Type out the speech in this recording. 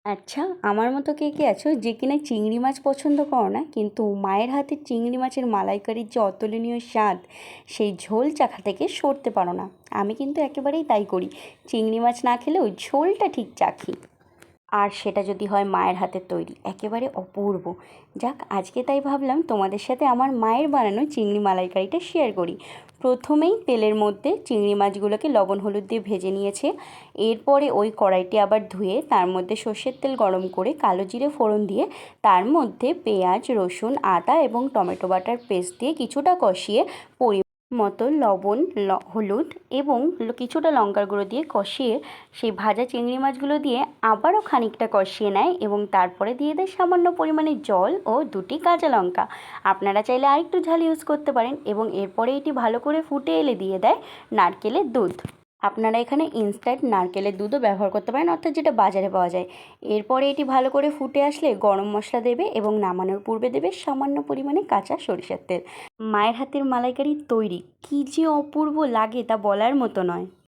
আচ্ছা, আমার মতো কে কে আছো যে কিনা চিংড়ি মাছ পছন্দ করো না, কিন্তু মায়ের হাতের চিংড়ি মাছের মালাইকারির যে অতুলনীয় স্বাদ, সেই ঝোল চাখা থেকে সরতে পারো না? আমি কিন্তু একেবারেই তাই করি। চিংড়ি মাছ না খেলেও ঝোলটা ঠিক চাখি। আর সেটা যদি হয় মায়ের হাতের তৈরি, একেবারে অপূর্ব। যাক, আজকে তাই ভাবলাম তোমাদের সাথে আমার মায়ের বানানো চিংড়ি মালাইকারিটা শেয়ার করি। প্রথমেই তেলের মধ্যে চিংড়ি মাছগুলোকে লবণ হলুদ দিয়ে ভেজে নিয়েছে। এরপরে ওই কড়াইটি আবার ধুয়ে তার মধ্যে সর্ষের তেল গরম করে কালো জিরে ফোড়ন দিয়ে তার মধ্যে পেঁয়াজ, রসুন, আদা এবং টমেটো বাটার পেস্ট দিয়ে কিছুটা কষিয়ে মতো লবণ, হলুদ এবং কিছুটা লঙ্কার গুঁড়ো দিয়ে কষিয়ে সেই ভাজা চিংড়ি মাছগুলো দিয়ে আবারও খানিকটা কষিয়ে নেয় এবং তারপরে দিয়ে দেয় সামান্য পরিমাণে জল ও দুটি কাঁচা লঙ্কা। আপনারা চাইলে আরেকটু ঝাল ইউজ করতে পারেন এবং এরপরে এটি ভালো করে ফুটে এলে দিয়ে দেয় নারকেলের দুধ। আপনারা এখানে ইনস্ট্যান্ট নারকেলের দুধও ব্যবহার করতে পারেন, অর্থাৎ যেটা বাজারে পাওয়া যায়। এরপরে এটি ভালো করে ফুটে আসলে গরম মশলা দেবে এবং নামানোর পূর্বে দেবে সামান্য পরিমাণে কাঁচা সরিষার তেল। মায়ের হাতের মালাইকারি তৈরি। কী যে অপূর্ব লাগে তা বলার মতো নয়।